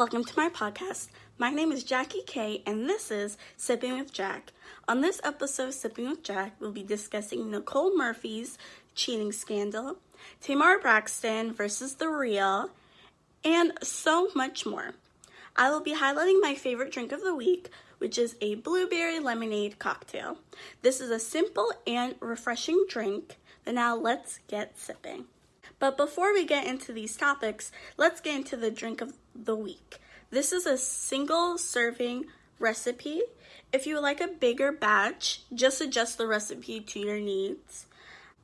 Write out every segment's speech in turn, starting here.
Welcome to my podcast. My name is Jackie K, and this is Sipping with Jack. On this episode of Sipping with Jack, we'll be discussing Nicole Murphy's cheating scandal, Tamar Braxton versus The Real, and so much more. I will be highlighting my favorite drink of the week, which is a blueberry lemonade cocktail. This is a simple and refreshing drink. And now let's get sipping. But before we get into these topics, let's get into the drink of the week. This is a single serving recipe. If you would like a bigger batch, just adjust the recipe to your needs.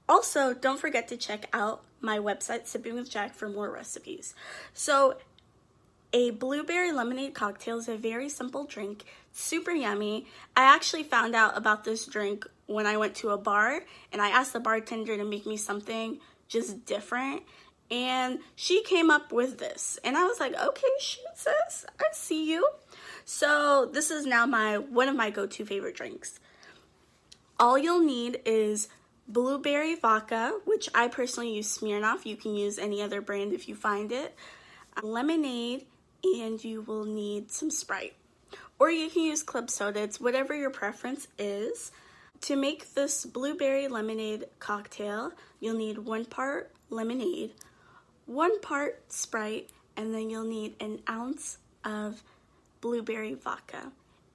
Also, don't forget to check out my website, Sipping with Jack, for more recipes. So, a blueberry lemonade cocktail is a very simple drink, super yummy. I actually found out about this drink when I went to a bar, and I asked the bartender to make me something just different, and she came up with this, and I was like, okay, shoot, sis, I see you. So this is now one of my go-to favorite drinks. All you'll need is blueberry vodka, which I personally use Smirnoff. You can use any other brand if you find it. Lemonade, and you will need some Sprite. Or you can use club soda. It's whatever your preference is. To make this blueberry lemonade cocktail, you'll need 1 part lemonade, 1 part Sprite, and then you'll need an ounce of blueberry vodka.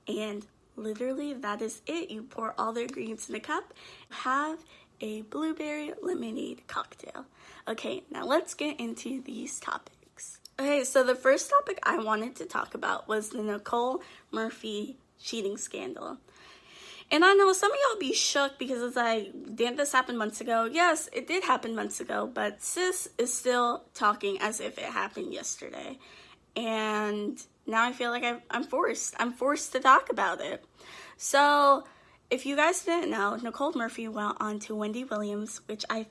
And literally, that is it. You pour all the ingredients in a cup, have a blueberry lemonade cocktail. Okay, now let's get into these topics. Okay, so the first topic I wanted to talk about was the Nicole Murphy cheating scandal. And I know some of y'all be shook because it's like, didn't this happen months ago? Yes, it did happen months ago, but sis is still talking as if it happened yesterday. And now I feel like I'm forced to talk about it. So, if you guys didn't know, Nicole Murphy went on to Wendy Williams, which I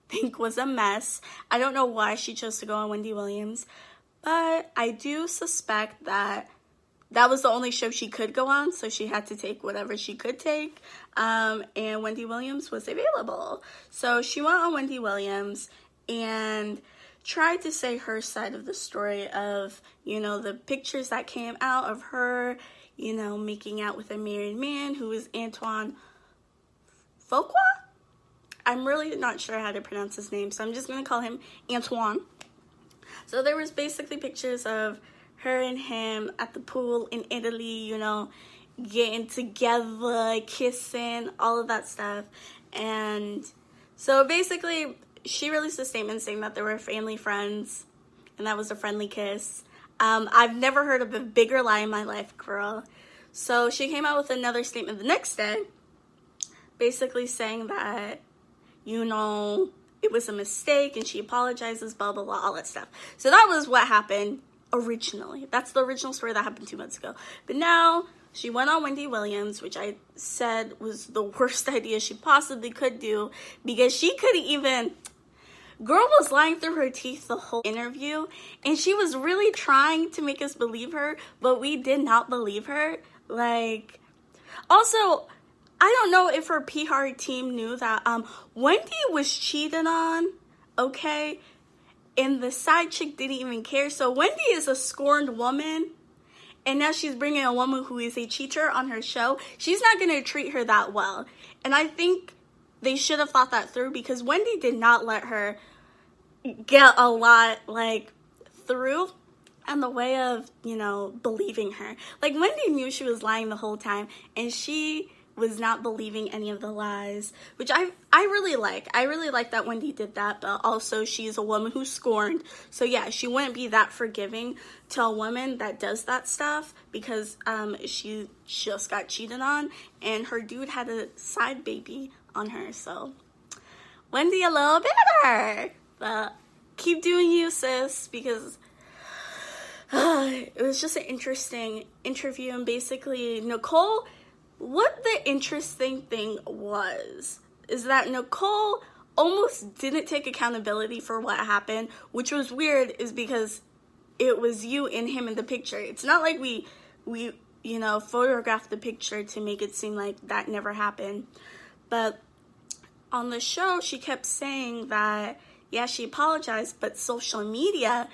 think was a mess. I don't know why she chose to go on Wendy Williams, but I do suspect that was the only show she could go on, so she had to take whatever she could take, and Wendy Williams was available. So she went on Wendy Williams and tried to say her side of the story of, the pictures that came out of her, making out with a married man who is Antoine Fuqua? I'm really not sure how to pronounce his name, so I'm just going to call him Antoine. So there was basically pictures of her and him at the pool in Italy, getting together, kissing, all of that stuff. And so basically, she released a statement saying that they were family friends, and that was a friendly kiss. I've never heard of a bigger lie in my life, girl. So she came out with another statement the next day, basically saying that, it was a mistake, and she apologizes, blah, blah, blah, all that stuff. So that was what happened originally. That's the original story that happened 2 months ago. But now she went on Wendy Williams, which I said was the worst idea she possibly could do, because she couldn't even... Girl was lying through her teeth the whole interview, and she was really trying to make us believe her, but we did not believe her. Also, I don't know if her PR team knew that Wendy was cheated on, okay? And the side chick didn't even care. So Wendy is a scorned woman, and now she's bringing a woman who is a cheater on her show. She's not going to treat her that well. And I think they should have thought that through, because Wendy did not let her get a lot, through on the way of, believing her. Wendy knew she was lying the whole time, and she was not believing any of the lies, which I really like. I really like that Wendy did that, but also she's a woman who's scorned. So yeah, she wouldn't be that forgiving to a woman that does that stuff, because she just got cheated on, and her dude had a side baby on her. So Wendy, a little bitter, but keep doing you, sis, because it was just an interesting interview. And basically, Nicole... What the interesting thing is that Nicole almost didn't take accountability for what happened, which was weird, is because it was you and him in the picture. It's not like we photographed the picture to make it seem like that never happened. But on the show, she kept saying that, yeah, she apologized, but social media,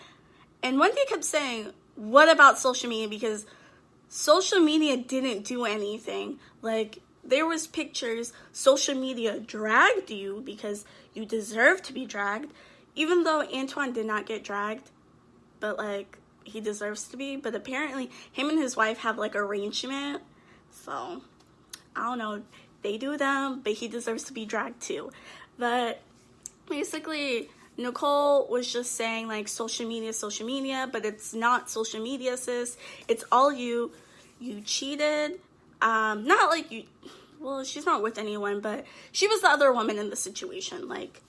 and Wendy kept saying, what about social media? Because social media didn't do anything. Like, there was pictures, social media dragged you because you deserve to be dragged, even though Antoine did not get dragged, but like, he deserves to be. But apparently him and his wife have like arrangement, so I don't know, they do them, but he deserves to be dragged too. But basically Nicole was just saying like social media, but it's not social media, sis. It's all you cheated. Not like you, well, she's not with anyone, but she was the other woman in the situation. Like,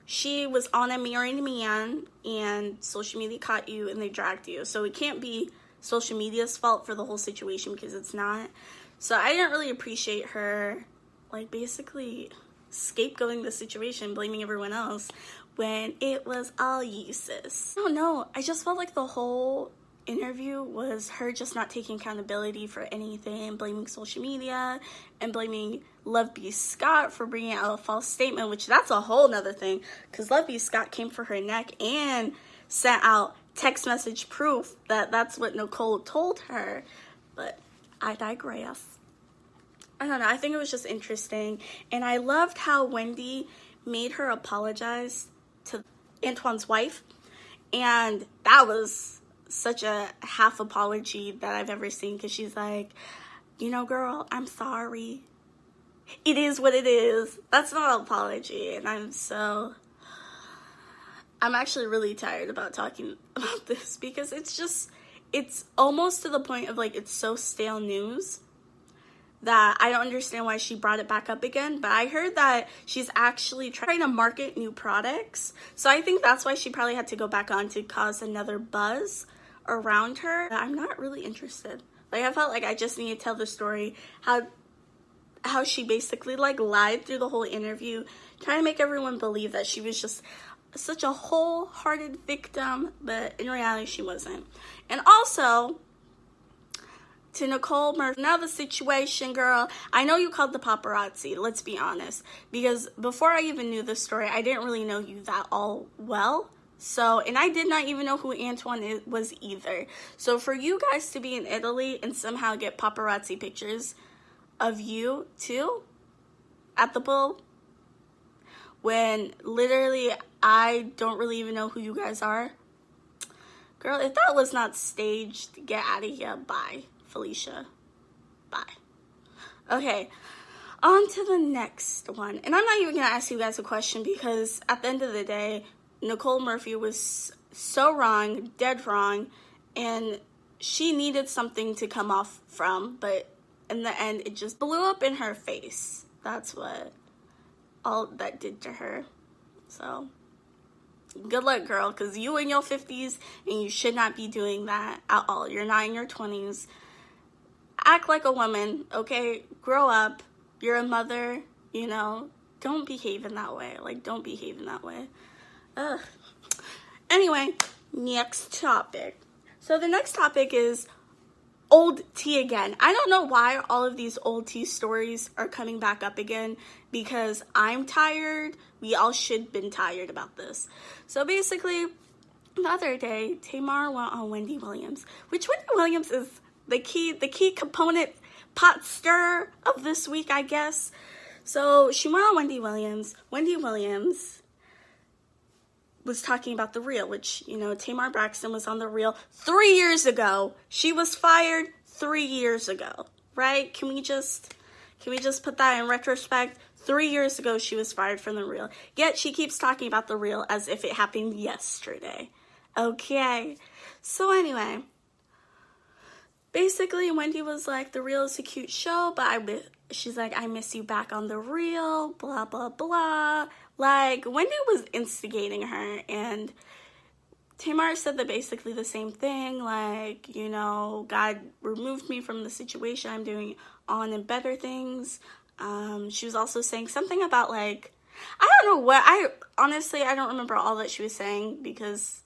she was on a married man, and social media caught you and they dragged you. So it can't be social media's fault for the whole situation, because it's not. So I didn't really appreciate her, like, basically scapegoating the situation, blaming everyone else, when it was all you, sis. I don't know. I just felt like the whole interview was her just not taking accountability for anything, blaming social media and blaming Love B. Scott for bringing out a false statement, which that's a whole nother thing, because Love B. Scott came for her neck and sent out text message proof that that's what Nicole told her. But I digress. I don't know, I think it was just interesting, and I loved how Wendy made her apologize to Antoine's wife, and that was such a half apology that I've ever seen, because she's like, you know, girl, I'm sorry. It is what it is. That's not an apology. And I'm actually really tired about talking about this, because it's almost to the point of like, it's so stale news that I don't understand why she brought it back up again. But I heard that she's actually trying to market new products. So I think that's why she probably had to go back on, to cause another buzz around her. I'm not really interested. Like, I felt like I just need to tell the story, how she basically like lied through the whole interview, trying to make everyone believe that she was just such a wholehearted victim, but in reality she wasn't. And also, to Nicole Murphy, now the situation, girl, I know you called the paparazzi, let's be honest, because before I even knew this story, I didn't really know you that all well. So, and I did not even know who Antoine was either. So for you guys to be in Italy and somehow get paparazzi pictures of you too at the pool, when literally I don't really even know who you guys are. Girl, if that was not staged, get out of here. Bye, Felicia. Bye. Okay, on to the next one. And I'm not even going to ask you guys a question, because at the end of the day, Nicole Murphy was so wrong, dead wrong, and she needed something to come off from, but in the end, it just blew up in her face. That's what all that did to her. So, good luck, girl, because you in your 50s, and you should not be doing that at all. You're not in your 20s. Act like a woman, okay? Grow up. You're a mother, you know? Don't behave in that way. Like, don't behave in that way. Ugh. Anyway, next topic. So the next topic is old tea again. I don't know why all of these old tea stories are coming back up again, because I'm tired. We all should have been tired about this. So basically, the other day, Tamar went on Wendy Williams, which Wendy Williams is the key component pot stirrer of this week, I guess. So she went on Wendy Williams. Wendy Williams was talking about The Real, which, you know, Tamar Braxton was on The Real 3 years ago. She was fired 3 years ago, right? Can we just put that in retrospect? 3 years ago, she was fired from The Real. Yet she keeps talking about The Real as if it happened yesterday. Okay. So anyway, basically Wendy was like, The Real is a cute show, but she's like, I miss you back on The Real, blah, blah, blah. Like, Wendy was instigating her, and Tamar said that basically the same thing, like, you know, God removed me from the situation, I'm doing on and better things. She was also saying something about, like, I don't know what, honestly, I don't remember all that she was saying, because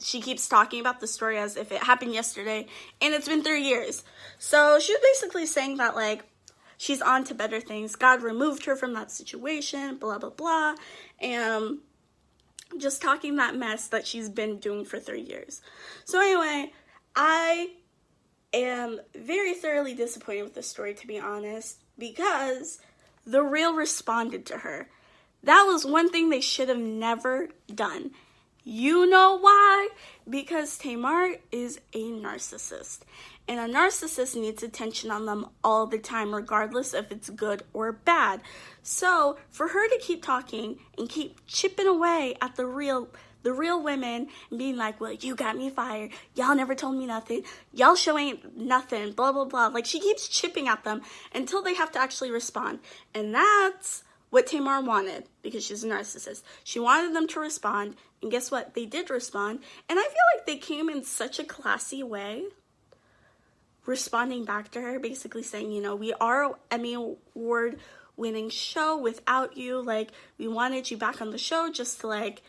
she keeps talking about the story as if it happened yesterday, and it's been 3 years. So she was basically saying that, like, she's on to better things. God removed her from that situation, blah, blah, blah. And just talking that mess that she's been doing for 3 years. So anyway, I am very thoroughly disappointed with the story, to be honest, because the Real responded to her. That was one thing they should have never done. You know why? Because Tamar is a narcissist. And a narcissist needs attention on them all the time, regardless if it's good or bad. So, for her to keep talking and keep chipping away at the real women and being like, well, you got me fired. Y'all never told me nothing. Y'all show ain't nothing. Blah, blah, blah. Like, she keeps chipping at them until they have to actually respond. And that's what Tamar wanted, because she's a narcissist. She wanted them to respond, and guess what? They did respond, and I feel like they came in such a classy way, responding back to her, basically saying, you know, we are an Emmy Award-winning show without you. Like, we wanted you back on the show just to, like,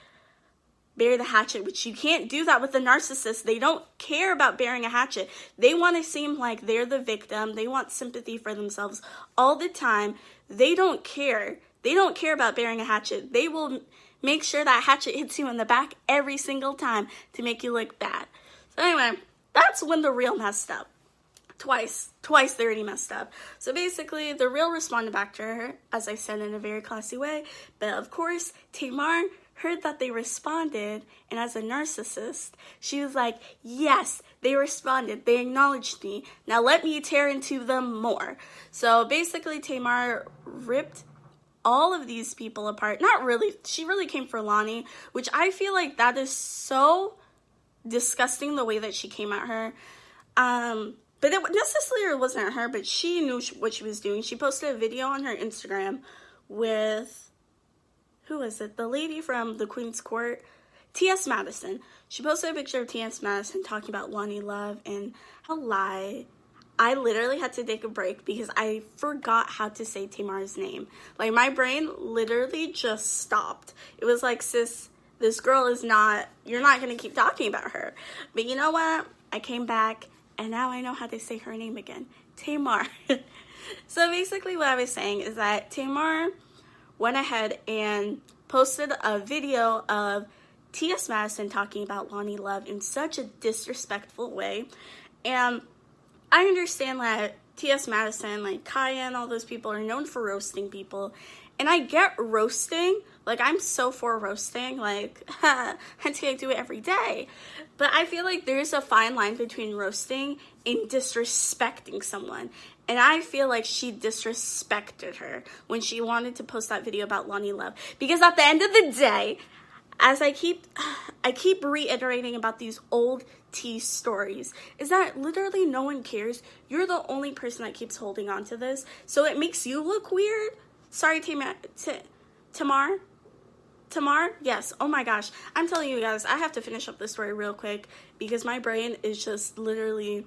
bear the hatchet, which you can't do that with a narcissist. They don't care about bearing a hatchet. They want to seem like they're the victim. They want sympathy for themselves all the time. They don't care. They don't care about bearing a hatchet. They will make sure that hatchet hits you in the back every single time to make you look bad. So anyway, that's when the Real messed up. Twice they already messed up. So basically, the Real responded back to her, as I said, in a very classy way. But of course, Tamar heard that they responded, and as a narcissist, she was like, yes, they responded, they acknowledged me, now let me tear into them more. So basically, Tamar ripped all of these people apart. Not really, she really came for Lonnie, which I feel like that is so disgusting, the way that she came at her. But it necessarily wasn't her, but she knew what she was doing. She posted a video on her Instagram with, who was it? The lady from the Queen's Court, T.S. Madison. She posted a picture of T.S. Madison talking about Lonnie Love and how I literally had to take a break because I forgot how to say Tamar's name. Like, my brain literally just stopped. It was like, sis, this girl is not, you're not going to keep talking about her. But you know what? I came back, and now I know how to say her name again. Tamar. So basically what I was saying is that Tamar went ahead and posted a video of T.S. Madison talking about Lonnie Love in such a disrespectful way. And I understand that T.S. Madison, like Kaya and all those people are known for roasting people. And I get roasting. Like, I'm so for roasting. Like, I do it every day. But I feel like there's a fine line between roasting and disrespecting someone. And I feel like she disrespected her when she wanted to post that video about Lonnie Love. Because at the end of the day, as I keep reiterating about these old tea stories, is that literally no one cares. You're the only person that keeps holding on to this. So it makes you look weird. Sorry, Tamar? Yes. Oh my gosh. I'm telling you guys, I have to finish up this story real quick because my brain is just literally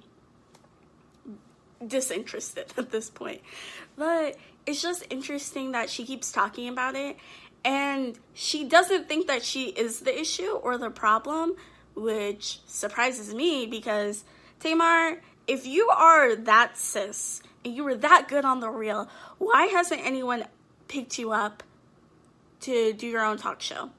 disinterested at this point. But it's just interesting that she keeps talking about it and she doesn't think that she is the issue or the problem, which surprises me because Tamar, if you are that cis and you were that good on The Real, why hasn't anyone picked you up to do your own talk show?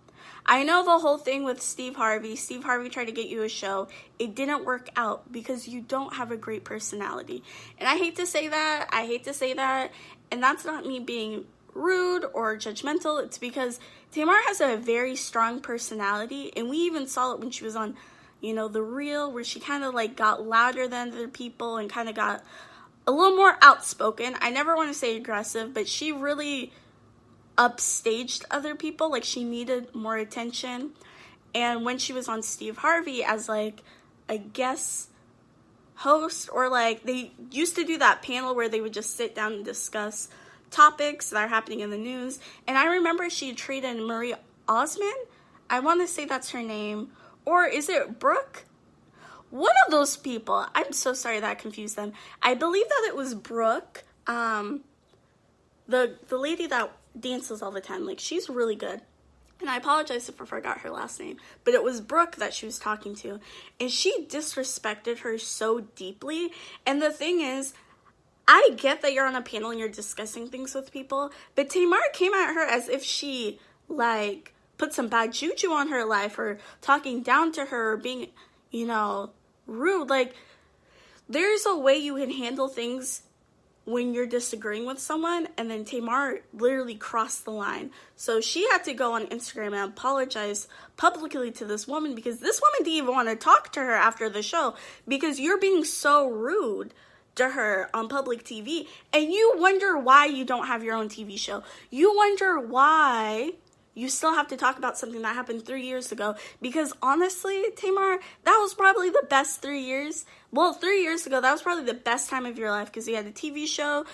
I know the whole thing with Steve Harvey tried to get you a show. It didn't work out because you don't have a great personality. And I hate to say that. And that's not me being rude or judgmental. It's because Tamar has a very strong personality. And we even saw it when she was on, The Real, where she kind of like got louder than other people and kind of got a little more outspoken. I never want to say aggressive, but she really upstaged other people. Like, she needed more attention. And when she was on Steve Harvey as like a guest host, or like they used to do that panel where they would just sit down and discuss topics that are happening in the news, and I remember she treated Marie Osmond, I want to say that's her name, or is it Brooke? One of those people. I'm so sorry that I confused them. I believe that it was Brooke, the lady that dances all the time. Like, she's really good. And I apologize if I forgot her last name. But it was Brooke that she was talking to. And she disrespected her so deeply. And the thing is, I get that you're on a panel and you're discussing things with people. But Tamar came at her as if she, put some bad juju on her life. Or talking down to her. Or being, rude. Like, there's a way you can handle things when you're disagreeing with someone, and then Tamar literally crossed the line. So she had to go on Instagram and apologize publicly to this woman, because this woman didn't even want to talk to her after the show, because you're being so rude to her on public TV, and you wonder why you don't have your own TV show. You wonder why you still have to talk about something that happened 3 years ago, because honestly, Tamar, that was probably the best 3 years. Well, 3 years ago, that was probably the best time of your life, because you had a TV show.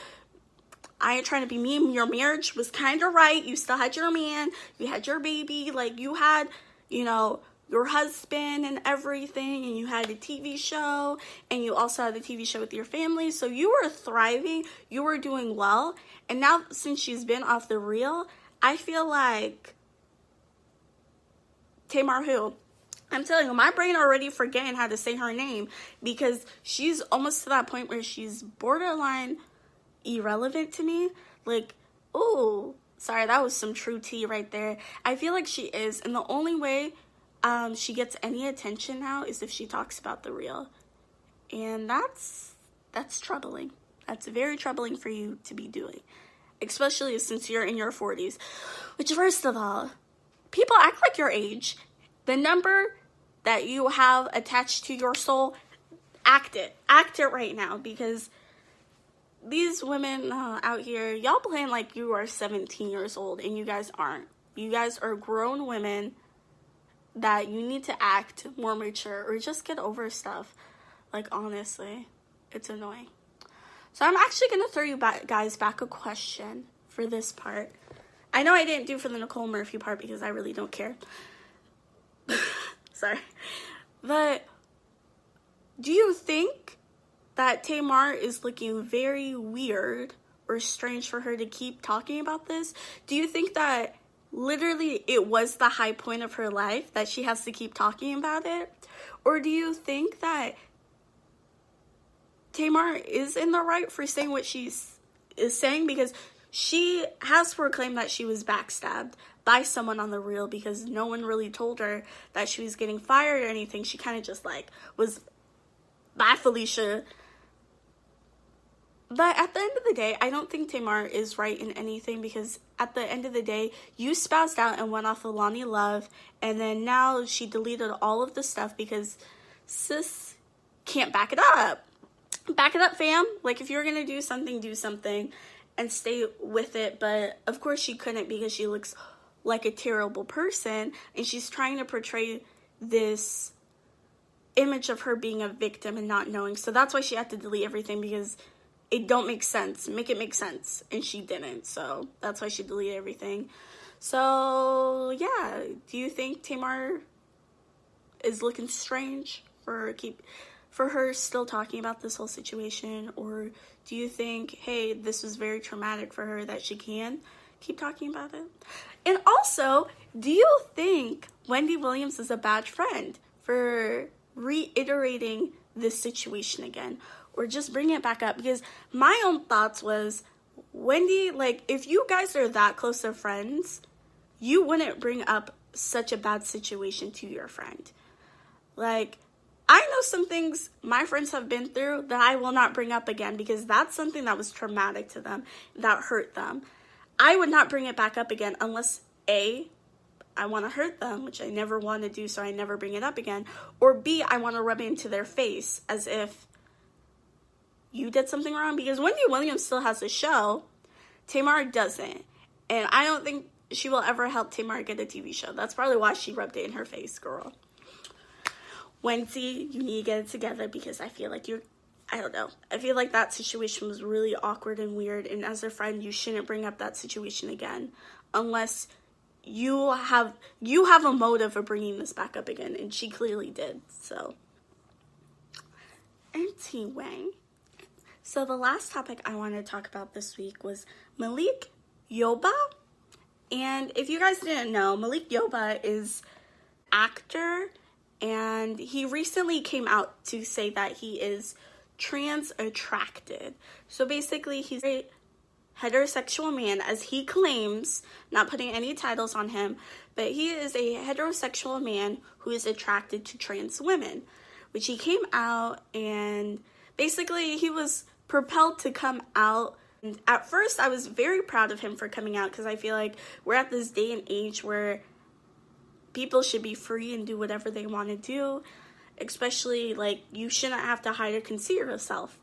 I ain't trying to be mean. Your marriage was kind of right. You still had your man. You had your baby. Like, you had, your husband and everything, and you had a TV show, and you also had a TV show with your family. So you were thriving. You were doing well. And now, since she's been off the reel, I feel like Tamar who? I'm telling you, my brain already forgetting how to say her name, because she's almost to that point where she's borderline irrelevant to me. Like, oh, sorry, that was some true tea right there. I feel like she is, and the only way she gets any attention now is if she talks about the real. And that's troubling. That's very troubling for you to be doing, especially since you're in your 40s. Which, first of all, people act like your age. The number that you have attached to your soul, act it right now, because these women out here, y'all playing like you are 17 years old, and you guys aren't. You guys are grown women that you need to act more mature, or just get over stuff. Like, honestly, it's annoying. So I'm actually going to throw you guys back a question for this part. I know I didn't do for the Nicole Murphy part, because I really don't care. Sorry. But do you think that Tamar is looking very weird or strange for her to keep talking about this? Do you think that literally it was the high point of her life that she has to keep talking about it? Or do you think that Tamar is in the right for saying what she is saying? Because she has proclaimed that she was backstabbed by someone on the reel, because no one really told her that she was getting fired or anything. She kind of just was, bye Felicia. But at the end of the day, I don't think Tamar is right in anything, because at the end of the day, you spoused out and went off of Lonnie Love, and then now she deleted all of the stuff because sis can't back it up. Back it up, fam. Like, if you're gonna do something and stay with it. But of course she couldn't, because she looks like a terrible person, and she's trying to portray this image of her being a victim and not knowing. So that's why she had to delete everything, because it don't make sense. Make it make sense. And she didn't. So that's why she deleted everything. So yeah, do you think Tamar is looking strange for her still talking about this whole situation? Or do you think, hey, this was very traumatic for her that she can keep talking about it? And also, do you think Wendy Williams is a bad friend for reiterating this situation again, or just bringing it back up? Because my own thoughts was, Wendy, like, if you guys are that close of friends, you wouldn't bring up such a bad situation to your friend. Like, I know some things my friends have been through that I will not bring up again, because that's something that was traumatic to them, that hurt them. I would not bring it back up again unless A, I want to hurt them, which I never want to do, so I never bring it up again, or B, I want to rub it into their face as if you did something wrong. Because Wendy Williams still has a show, Tamar doesn't, and I don't think she will ever help Tamar get a TV show. That's probably why she rubbed it in her face, girl. Wendy, you need to get it together, because I feel like I don't know. I feel like that situation was really awkward and weird, and as a friend, you shouldn't bring up that situation again unless you have a motive of bringing this back up again, and she clearly did. So, anyway, so the last topic I wanted to talk about this week was Malik Yoba. And if you guys didn't know, Malik Yoba is actor, and he recently came out to say that he is trans attracted. So basically, he's a heterosexual man, as he claims, not putting any titles on him, but he is a heterosexual man who is attracted to trans women, which he came out, and basically he was propelled to come out. And at first, I was very proud of him for coming out, because I feel like we're at this day and age where people should be free and do whatever they want to do, especially, like, you shouldn't have to hide or conceal yourself.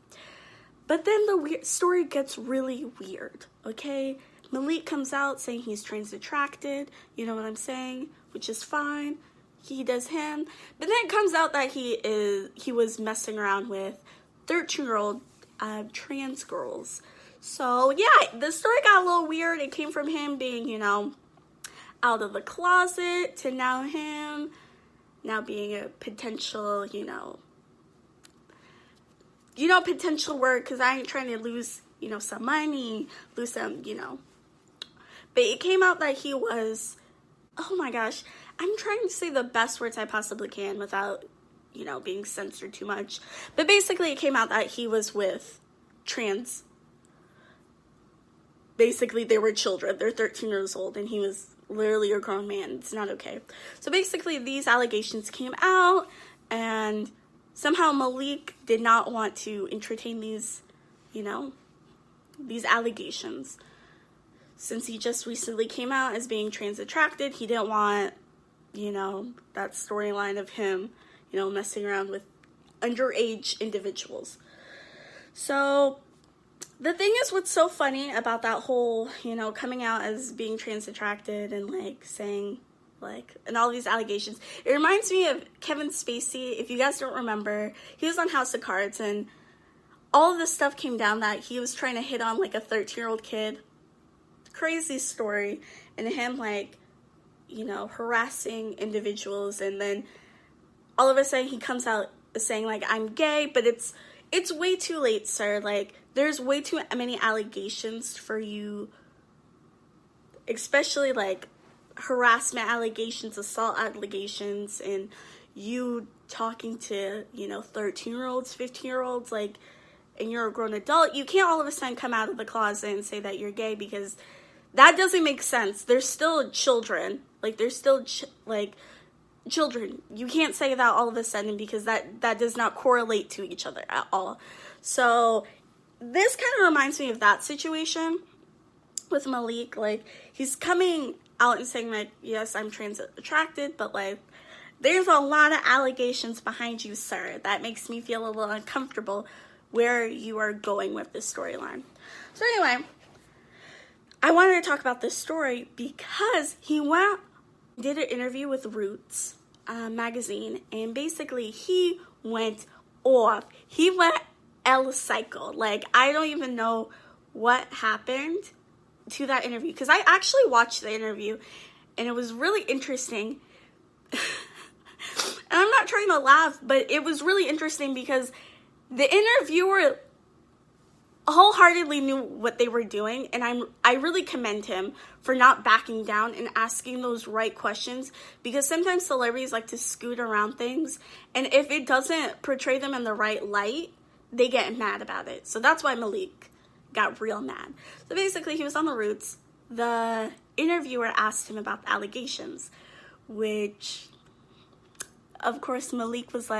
But then the story gets really weird, okay? Malik comes out saying he's trans attracted, you know what I'm saying, which is fine. He does him. But then it comes out that he was messing around with 13-year-old trans girls. So yeah, the story got a little weird. It came from him being, you know, out of the closet to now him now being a potential, potential work, because I ain't trying to lose, some money, lose some, But it came out that he was, oh my gosh, I'm trying to say the best words I possibly can without, being censored too much. But basically it came out that he was with trans. Basically they were children. They're 13 years old and he was literally a grown man. It's not okay. So basically these allegations came out, and somehow Malik did not want to entertain these, these allegations. Since he just recently came out as being trans attracted, he didn't want, that storyline of him, messing around with underage individuals. So the thing is, what's so funny about that whole, coming out as being trans attracted and saying and all these allegations, it reminds me of Kevin Spacey. If you guys don't remember, he was on House of Cards, and all of this stuff came down that he was trying to hit on a 13-year-old kid. Crazy story. And him harassing individuals, and then all of a sudden he comes out saying I'm gay, but it's way too late, sir. There's way too many allegations for you, especially harassment allegations, assault allegations, and you talking to 13-year-olds, 15-year-olds, and you're a grown adult. You can't all of a sudden come out of the closet and say that you're gay, because that doesn't make sense. They're still children. They're still children. You can't say that all of a sudden, because that does not correlate to each other at all. So this kind of reminds me of that situation with Malik. He's coming out and saying yes, I'm trans attracted, but there's a lot of allegations behind you, sir. That makes me feel a little uncomfortable where you are going with this storyline. So anyway, I wanted to talk about this story because he did an interview with Roots magazine, and basically he went off. He went El Psycho. I don't even know what happened to that interview, because I actually watched the interview and it was really interesting. And I'm not trying to laugh, but it was really interesting because the interviewer wholeheartedly knew what they were doing, and I really commend him for not backing down and asking those right questions, because sometimes celebrities like to scoot around things, and if it doesn't portray them in the right light, they get mad about it. So that's why Malik got real mad. So basically he was on the Roots. The interviewer asked him about the allegations, which of course Malik was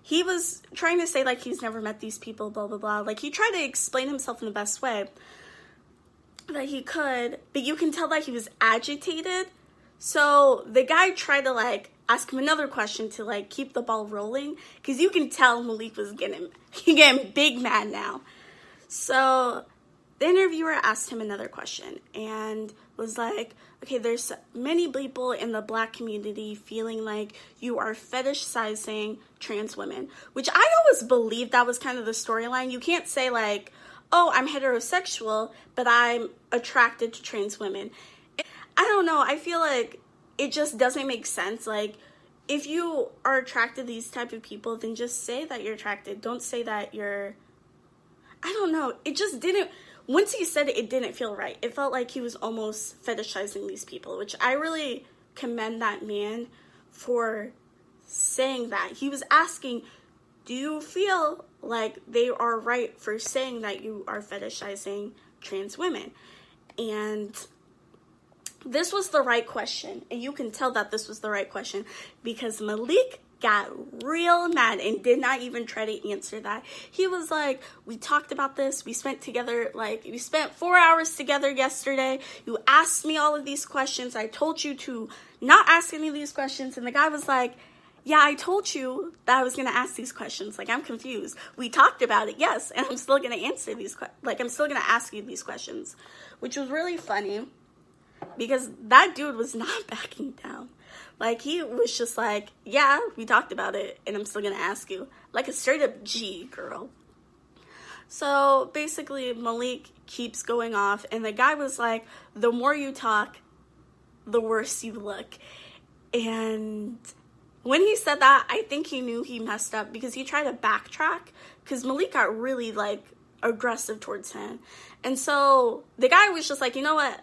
he was trying to say he's never met these people, blah, blah, blah. He tried to explain himself in the best way that he could, but you can tell that he was agitated. So the guy tried to ask him another question to keep the ball rolling, because you can tell Malik was getting big mad now. So the interviewer asked him another question and was okay, there's many people in the Black community feeling you are fetishizing trans women, which I always believed that was kind of the storyline. You can't say oh, I'm heterosexual, but I'm attracted to trans women. I don't know. I feel it just doesn't make sense. If you are attracted to these type of people, then just say that you're attracted. Don't say that you're, I don't know. It just didn't. Once he said it, it didn't feel right. It felt like he was almost fetishizing these people, which I really commend that man for saying that. He was asking, do you feel like they are right for saying that you are fetishizing trans women? And this was the right question. And you can tell that this was the right question, because Malik got real mad and did not even try to answer that. He was like, we talked about this, we spent 4 hours together yesterday, you asked me all of these questions, I told you to not ask any of these questions, and the guy was like, yeah, I told you that I was going to ask these questions, like, I'm confused. We talked about it, yes, and I'm still going to answer these, I'm still going to ask you these questions, which was really funny, because that dude was not backing down. Like, he was just like, yeah, we talked about it, and I'm still gonna ask you. Like a straight up G, girl. So, basically, Malik keeps going off, and the guy was like, the more you talk, the worse you look. And when he said that, I think he knew he messed up, because he tried to backtrack, because Malik got really, like, aggressive towards him. And so, the guy was just like, you know what?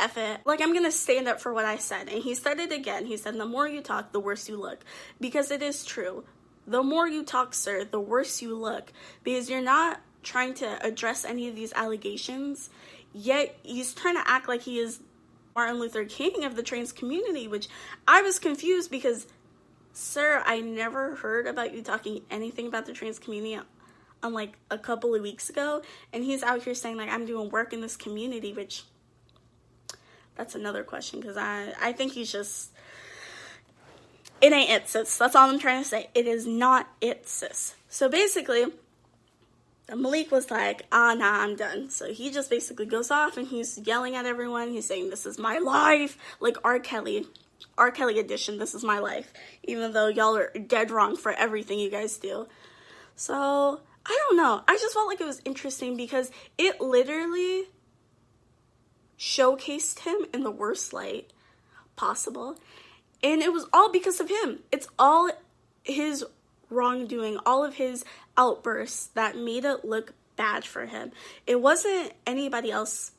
F it. Like, I'm gonna stand up for what I said. And he said it again. He said, the more you talk, the worse you look. Because it is true. The more you talk, sir, the worse you look. Because you're not trying to address any of these allegations. Yet, he's trying to act like he is Martin Luther King of the trans community. Which, I was confused because, sir, I never heard about you talking anything about the trans community on, like, a couple of weeks ago. And he's out here saying, like, I'm doing work in this community, which... that's another question, because I think he's just, it ain't it, sis. That's all I'm trying to say. It is not it, sis. So basically, Malik was like, nah, I'm done. So he just basically goes off and he's yelling at everyone. He's saying, this is my life. Like R. Kelly edition, this is my life. Even though y'all are dead wrong for everything you guys do. So, I don't know. I just felt like it was interesting because it literally showcased him in the worst light possible, and it was all because of him. It's all his wrongdoing, all of his outbursts that made it look bad for him. It wasn't anybody else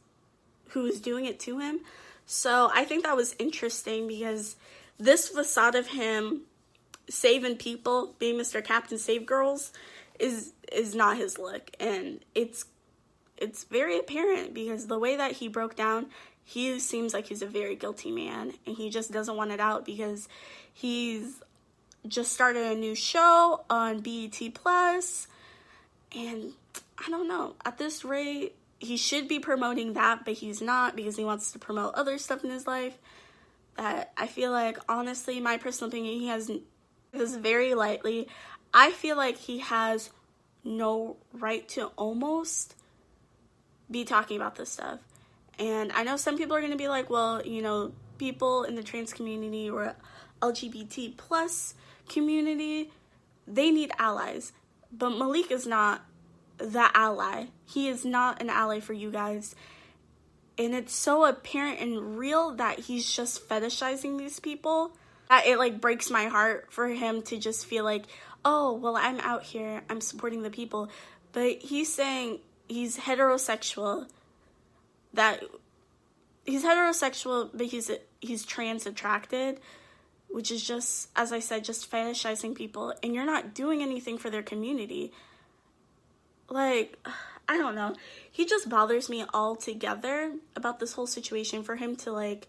who was doing it to him. So I think that was interesting, because this facade of him saving people, being Mr. Captain Save Girls, is not his look, and it's very apparent, because the way that he broke down, he seems like he's a very guilty man, and he just doesn't want it out because he's just started a new show on BET Plus, and I don't know, at this rate, he should be promoting that, but he's not, because he wants to promote other stuff in his life that I feel like, honestly, my personal opinion, he has this very lightly. I feel like he has no right to almost be talking about this stuff. And I know some people are going to be like, well, you know, people in the trans community or LGBT plus community, they need allies. But Malik is not the ally. He is not an ally for you guys. And it's so apparent and real that he's just fetishizing these people that it like breaks my heart for him to just feel like, oh, well, I'm out here, I'm supporting the people. But he's saying he's heterosexual, but he's trans attracted, which is just, as I said, just fetishizing people, and you're not doing anything for their community. Like, I don't know. He just bothers me altogether about this whole situation. For him to, like,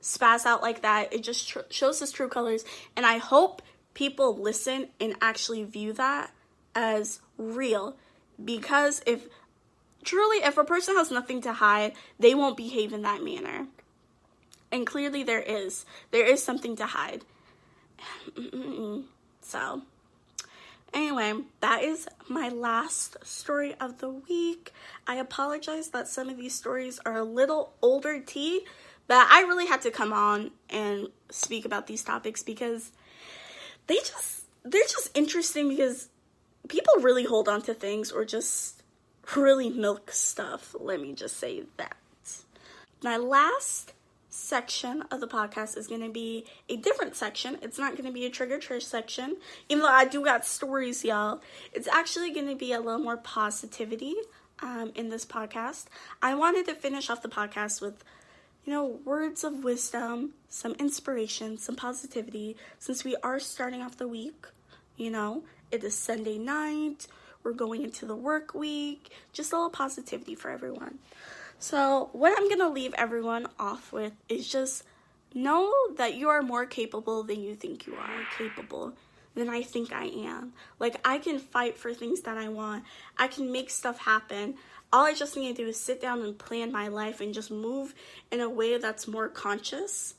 spaz out like that, it just shows his true colors, and I hope people listen and actually view that as real. Because if a person has nothing to hide, they won't behave in that manner. And clearly there is something to hide. So, anyway, that is my last story of the week. I apologize that some of these stories are a little older tea, but I really had to come on and speak about these topics because they're just interesting, because people really hold on to things or just really milk stuff. Let me just say that. My last section of the podcast is going to be a different section. It's not going to be a trigger church section, even though I do got stories, y'all. It's actually going to be a little more positivity in this podcast. I wanted to finish off the podcast with, you know, words of wisdom, some inspiration, some positivity, since we are starting off the week, you know. It is Sunday night. We're going into the work week. Just a little positivity for everyone. So what I'm going to leave everyone off with is just know that you are more capable than you think you are capable, than I think I am. Like, I can fight for things that I want. I can make stuff happen. All I just need to do is sit down and plan my life and just move in a way that's more conscious.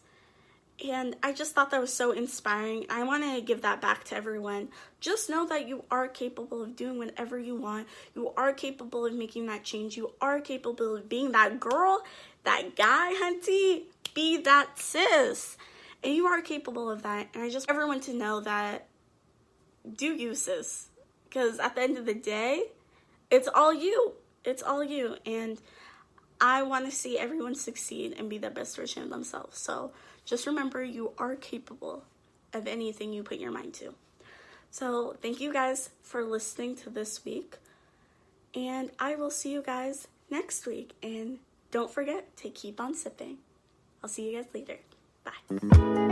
And I just thought that was so inspiring. I want to give that back to everyone. Just know that you are capable of doing whatever you want. You are capable of making that change. You are capable of being that girl, that guy, hunty. Be that sis. And you are capable of that. And I just want everyone to know that, do you, sis. Because at the end of the day, it's all you. It's all you. And I want to see everyone succeed and be the best version of themselves. So just remember, you are capable of anything you put your mind to. So thank you guys for listening to this week. And I will see you guys next week. And don't forget to keep on sipping. I'll see you guys later. Bye.